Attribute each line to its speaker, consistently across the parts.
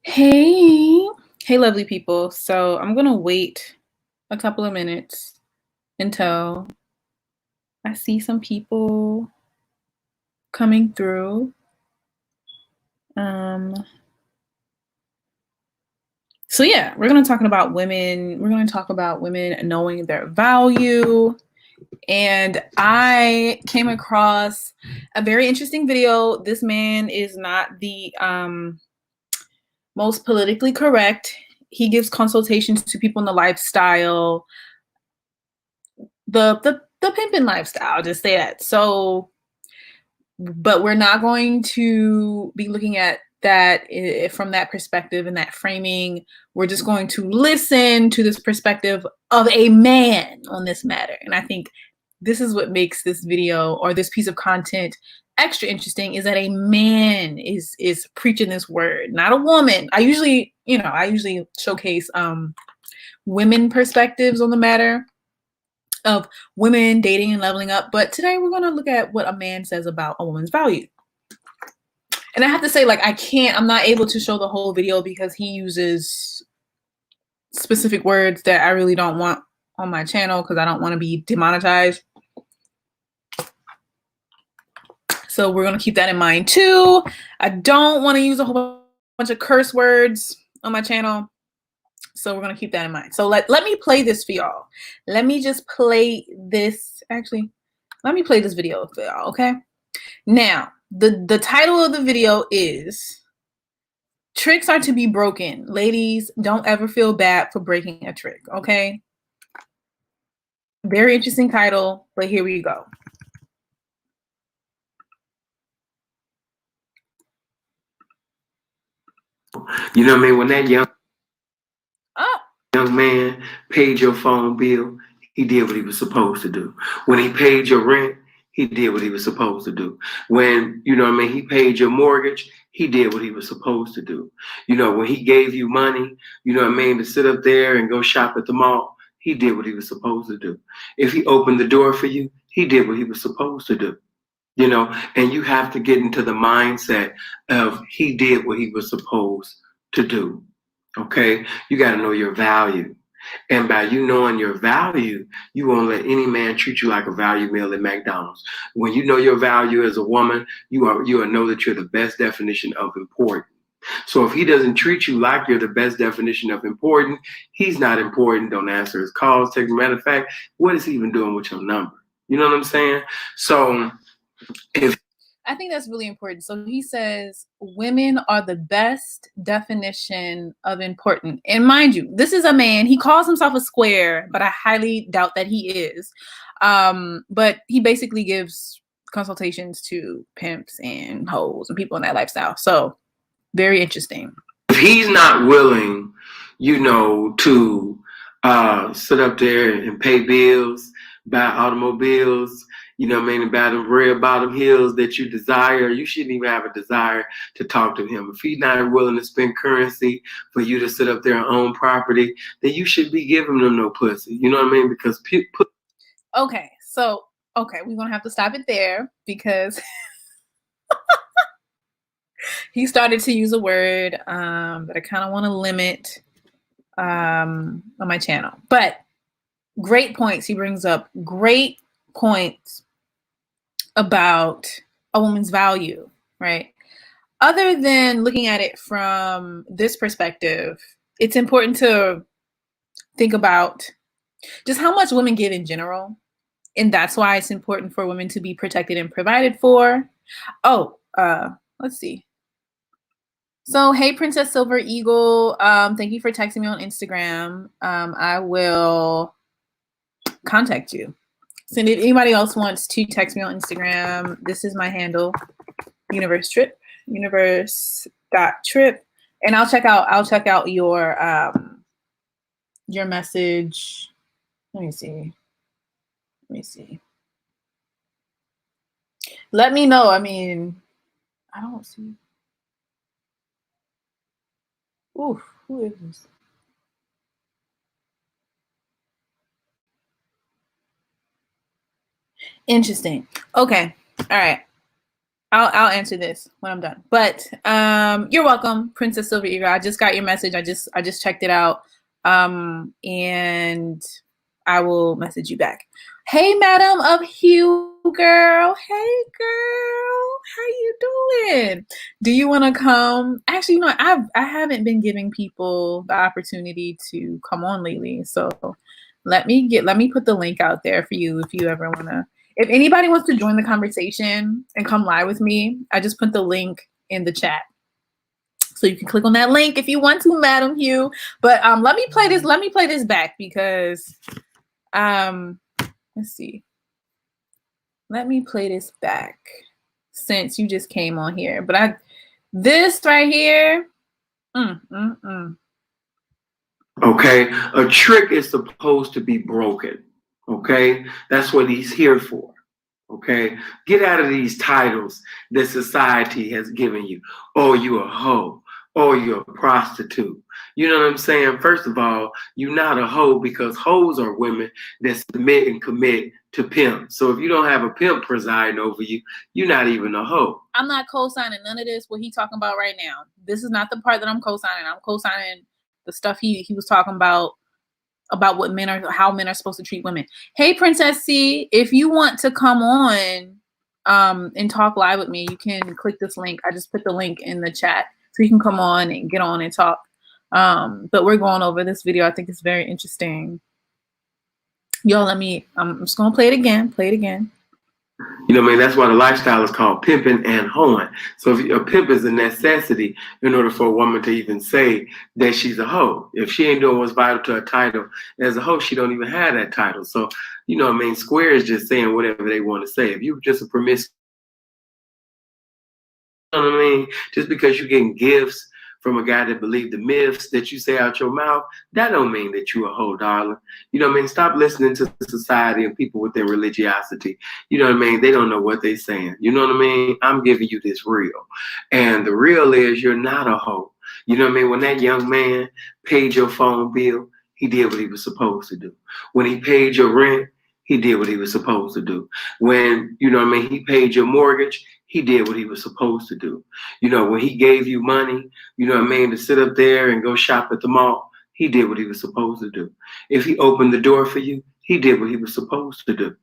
Speaker 1: Hey, hey, lovely people. So I'm gonna wait a couple of minutes until I see some people coming through. Um, so yeah, we're gonna talk about women. We're gonna talk about women knowing their value. And I came across a very interesting video. This man is not the most politically correct. He gives consultations to people in the lifestyle, the pimping lifestyle, I'll just say that. So, but we're not going to be looking at that from that perspective and that framing. We're just going to listen to this perspective of a man on this matter. And I think this is what makes this video or this piece of content extra interesting, is that a man is preaching this word, not a woman. I usually showcase women perspectives on the matter of women dating and leveling up. But today we're going to look at what a man says about a woman's value. And I have to say, like, I'm not able to show the whole video because he uses specific words that I really don't want on my channel because I don't want to be demonetized. So we're going to keep that in mind too. I don't want to use a whole bunch of curse words on my channel. So we're going to keep that in mind. So let me play this for y'all. Let me just play this. Actually, let me play this video for y'all, okay? Now, the title of the video is Tricks Are to Be Broken. Ladies, don't ever feel bad for breaking a trick, okay? Very interesting title, but here we go.
Speaker 2: You know what I mean? When that young man paid your phone bill, he did what he was supposed to do. When he paid your rent, he did what he was supposed to do. When, you know what I mean, he paid your mortgage, he did what he was supposed to do. You know, when he gave you money, you know what I mean, to sit up there and go shop at the mall, he did what he was supposed to do. If he opened the door for you, he did what he was supposed to do. You know, and you have to get into the mindset of he did what he was supposed to do. Okay, you got to know your value. And by you knowing your value, you won't let any man treat you like a value meal at McDonald's. When you know your value as a woman, you will know that you're the best definition of important. So if he doesn't treat you like you're the best definition of important, he's not important. Don't answer his calls. Text. Matter of fact, what is he even doing with your number? You know what I'm saying? So
Speaker 1: I think that's really important. So he says women are the best definition of important. And mind you, this is a man. He calls himself a square, but I highly doubt that he is. But he basically gives consultations to pimps and hoes and people in that lifestyle. So very interesting.
Speaker 2: If he's not willing, you know, to sit up there and pay bills, buy automobiles, you know what I mean, and buy them red bottom heels that you desire, you shouldn't even have a desire to talk to him. If he's not willing to spend currency for you to sit up there and own property, then you should be giving them no pussy. You know what I mean? Because
Speaker 1: okay, we're gonna have to stop it there because he started to use a word that I kind of want to limit on my channel. But great points he brings up. Great points about a woman's value, right? Other than looking at it from this perspective, it's important to think about just how much women give in general. And that's why it's important for women to be protected and provided for. Oh, let's see. So, hey, Princess Silver Eagle, thank you for texting me on Instagram. I will contact you. So if anybody else wants to text me on Instagram, this is my handle, universe.trip, and I'll check out your message. Let me see. Let me know. I mean, I don't see. Ooh, who is this? Interesting. Okay. All right. I'll answer this when I'm done. But you're welcome, Princess Silver Eagle. I just got your message. I just checked it out. And I will message you back. Hey, Madam of Hue, girl. Hey, girl. How you doing? Do you want to come? Actually, you know, I haven't been giving people the opportunity to come on lately. So let me put the link out there for you if you ever want to. If anybody wants to join the conversation and come live with me, I just put the link in the chat. So you can click on that link if you want to, Madam Hugh. But let me play this. Let me play this back because let's see. Let me play this back since you just came on here. But this right here.
Speaker 2: Okay, a trick is supposed to be broken. Okay, that's what he's here for. Okay, get out of these titles that society has given you. Oh, you a hoe. Oh, you're a prostitute. You know what I'm saying? First of all, you're not a hoe because hoes are women that submit and commit to pimp. So if you don't have a pimp presiding over you, you're not even a hoe.
Speaker 1: I'm not co-signing none of this, what he's talking about right now. This is not the part that I'm co-signing. I'm co-signing the stuff he was talking about what men are, how men are supposed to treat women. Hey, Princess C, if you want to come on and talk live with me, you can click this link. I just put the link in the chat so you can come on and get on and talk. But we're going over this video. I think it's very interesting. Yo, I'm just gonna play it again.
Speaker 2: You know what I mean? That's why the lifestyle is called pimping and hoeing. So if a pimp is a necessity in order for a woman to even say that she's a hoe. If she ain't doing what's vital to her title as a hoe, she don't even have that title. So, you know what I mean? Square is just saying whatever they want to say. If you're just a promiscuous, you know what I mean? Just because you're getting gifts from a guy that believed the myths that you say out your mouth, that don't mean that you a hoe, darling. You know what I mean? Stop listening to society and people with their religiosity. You know what I mean? They don't know what they're saying. You know what I mean? I'm giving you this real. And the real is you're not a hoe. You know what I mean? When that young man paid your phone bill, he did what he was supposed to do. When he paid your rent, he did what he was supposed to do. When, you know what I mean, he paid your mortgage, he did what he was supposed to do. You know, when he gave you money, you know what I mean, to sit up there and go shop at the mall, he did what he was supposed to do. If he opened the door for you, he did what he was supposed to do.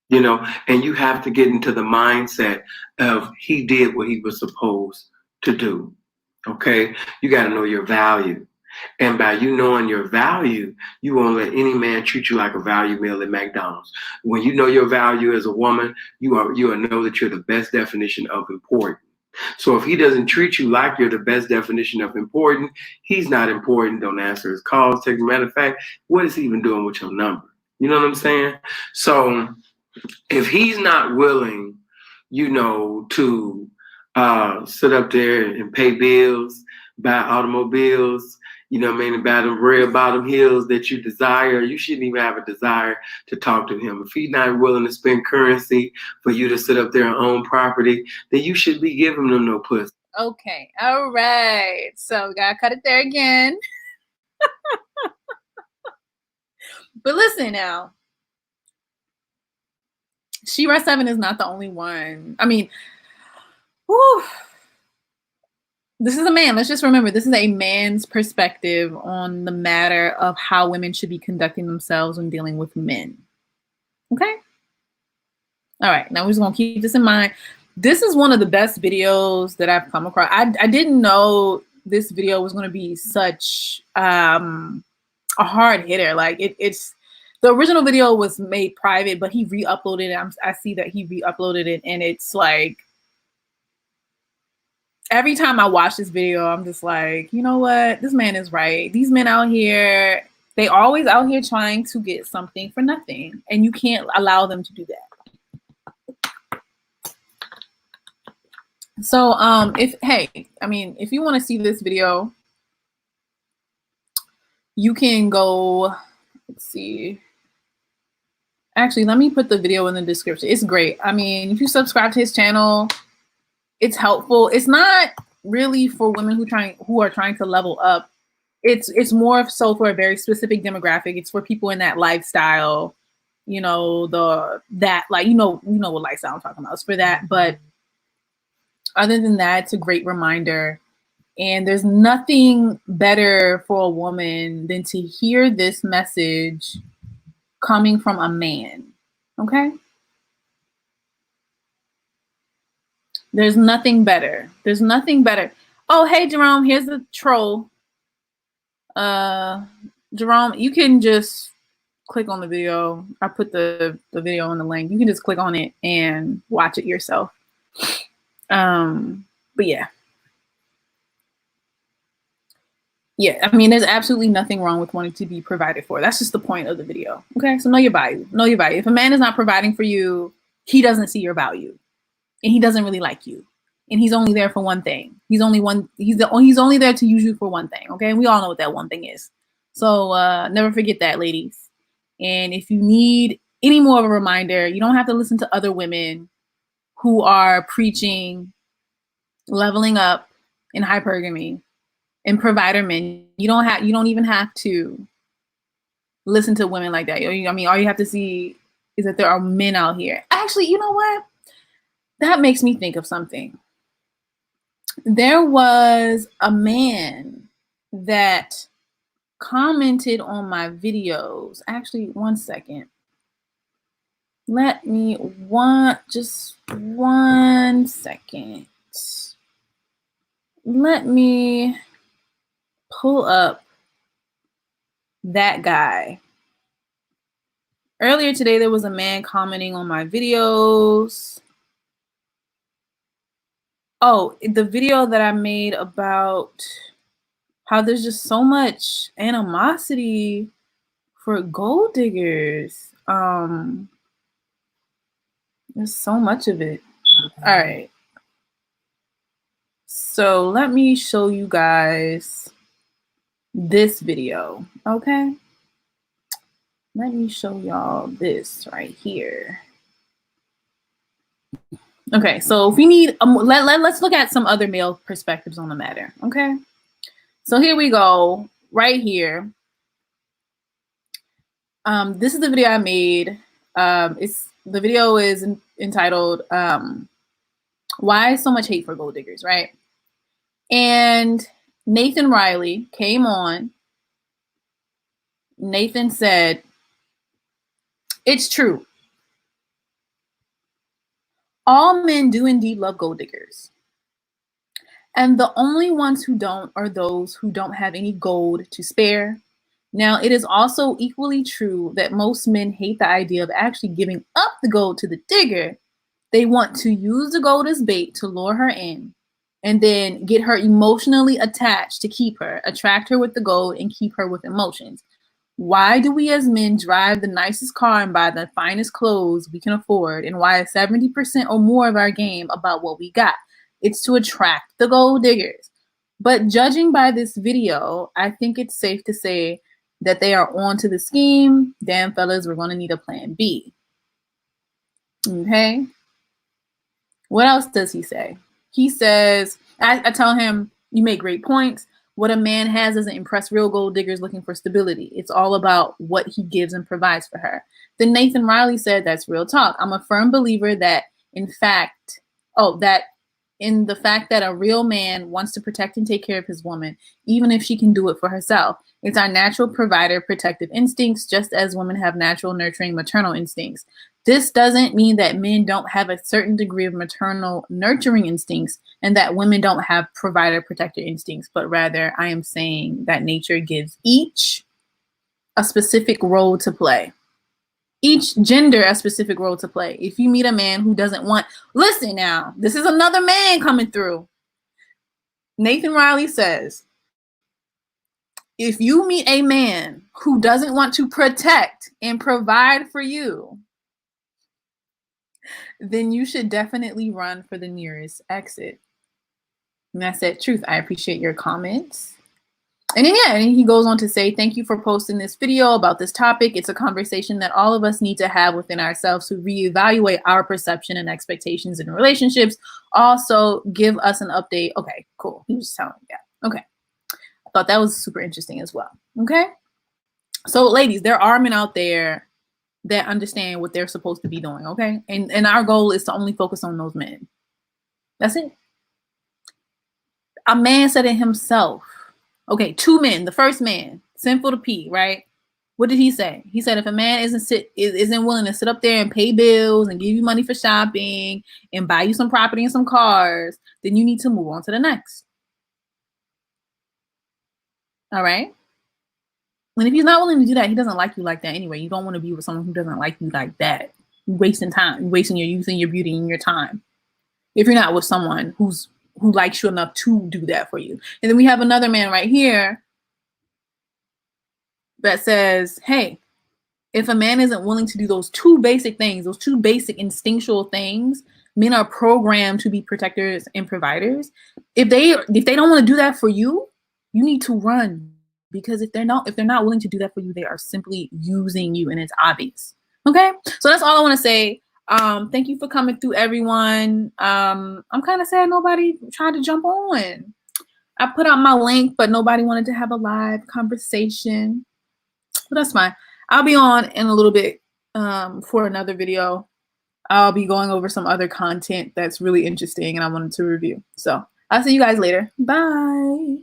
Speaker 2: You know, and you have to get into the mindset of he did what he was supposed to do. Okay? You got to know your value. And by you knowing your value, you won't let any man treat you like a value meal at McDonald's. When you know your value as a woman, you will know that you're the best definition of important. So if he doesn't treat you like you're the best definition of important, he's not important. Don't answer his calls. Take a matter of fact, what is he even doing with your number? You know what I'm saying? So if he's not willing, you know, to sit up there and pay bills, buy automobiles, you know what I mean, and buy them red bottom heels that you desire, you shouldn't even have a desire to talk to him. If he's not willing to spend currency for you to sit up there and own property, then you shouldn't be giving them no pussy.
Speaker 1: Okay, all right. So we gotta cut it there again. But listen now. She-Ra 7 is not the only one. I mean, whew. This is a man. Let's just remember, this is a man's perspective on the matter of how women should be conducting themselves when dealing with men. Okay? All right. Now we're just going to keep this in mind. This is one of the best videos that I've come across. I didn't know this video was going to be such a hard hitter. Like it's the original video was made private, but he re-uploaded it. I see that he re-uploaded it, and it's like, every time I watch this video, I'm just like, you know what? This man is right. These men out here, they always out here trying to get something for nothing. And you can't allow them to do that. So if you want to see this video, you can go, let's see. Actually, let me put the video in the description. It's great. I mean, if you subscribe to his channel, it's helpful. It's not really for women who are trying to level up. It's more so for a very specific demographic. It's for people in that lifestyle, you know, what lifestyle I'm talking about. It's for that. But Other than that, it's a great reminder. And there's nothing better for a woman than to hear this message coming from a man. Okay? There's nothing better. There's nothing better. Oh, hey, Jerome, here's the troll. Jerome, you can just click on the video. I put the video on the link. You can just click on it and watch it yourself. But yeah. Yeah, I mean, there's absolutely nothing wrong with wanting to be provided for. That's just the point of the video. Okay, so know your value. Know your value. If a man is not providing for you, he doesn't see your value, and he doesn't really like you, and he's only there for one thing. He's only there to use you for one thing. Okay, we all know what that one thing is. So never forget that, ladies. And if you need any more of a reminder, you don't have to listen to other women who are preaching leveling up in hypergamy and provider men. You don't even have to listen to women like that. I mean, all you have to see is that there are men out here. Actually, you know what? That makes me think of something. There was a man that commented on my videos. Actually, one second. Just 1 second. Let me pull up that guy. Earlier today, there was a man commenting on my videos. Oh, the video that I made about how there's just so much animosity for gold diggers. There's so much of it. All right. So let me show you guys this video, okay? Let me show y'all this right here. Okay, so if we need, let's look at some other male perspectives on the matter, okay? So here we go, right here. This is the video I made. The video is entitled, Why So Much Hate for Gold Diggers, right? And Nathan Riley came on. Nathan said, "It's true. All men do indeed love gold diggers. And the only ones who don't are those who don't have any gold to spare. Now, it is also equally true that most men hate the idea of actually giving up the gold to the digger. They want to use the gold as bait to lure her in and then get her emotionally attached to keep her, attract her with the gold and keep her with emotions. Why do we as men drive the nicest car and buy the finest clothes we can afford? And why is 70% or more of our game about what we got? It's to attract the gold diggers. But judging by this video, I think it's safe to say that they are on to the scheme. Damn, fellas, we're going to need a plan B." Okay. What else does he say? He says, I tell him, you make great points. What a man has doesn't impress real gold diggers looking for stability. It's all about what he gives and provides for her. Then Nathan Riley said, "That's real talk. I'm a firm believer that in the fact that a real man wants to protect and take care of his woman, even if she can do it for herself. It's our natural provider protective instincts, just as women have natural nurturing maternal instincts. This doesn't mean that men don't have a certain degree of maternal nurturing instincts and that women don't have provider protector instincts, but rather I am saying that nature gives each a specific role to play. Each gender a specific role to play. If you meet a man who doesn't want, listen now, this is another man coming through. Nathan Riley says, if you meet a man who doesn't want to protect and provide for you, then you should definitely run for the nearest exit." And I said, "Truth, I appreciate your comments." And then, yeah, and he goes on to say, "Thank you for posting this video about this topic. It's a conversation that all of us need to have within ourselves to reevaluate our perception and expectations in relationships. Also, give us an update." Okay, cool. He was telling me that. Okay. I thought that was super interesting as well. Okay. So, ladies, there are men out there that understand what they're supposed to be doing. Okay. And our goal is to only focus on those men. That's it. A man said it himself. Okay, 2 men. The first man, Sinful to P, right? What did he say? He said if a man isn't willing to sit up there and pay bills and give you money for shopping and buy you some property and some cars, then you need to move on to the next. All right? And if he's not willing to do that, he doesn't like you like that anyway. You don't want to be with someone who doesn't like you like that. You're wasting time. You're wasting your youth and your beauty and your time. If you're not with someone who likes you enough to do that for you. And then we have another man right here that says, hey, if a man isn't willing to do those 2 basic things, those 2 basic instinctual things, men are programmed to be protectors and providers. If they don't want to do that for you, you need to run, because if they're not willing to do that for you, they are simply using you, and it's obvious. Okay, so that's all I want to say. Thank you for coming through, everyone. I'm kind of sad nobody tried to jump on. I put out my link, but nobody wanted to have a live conversation. But that's fine. I'll be on in a little bit for another video. I'll be going over some other content that's really interesting and I wanted to review. So I'll see you guys later. Bye.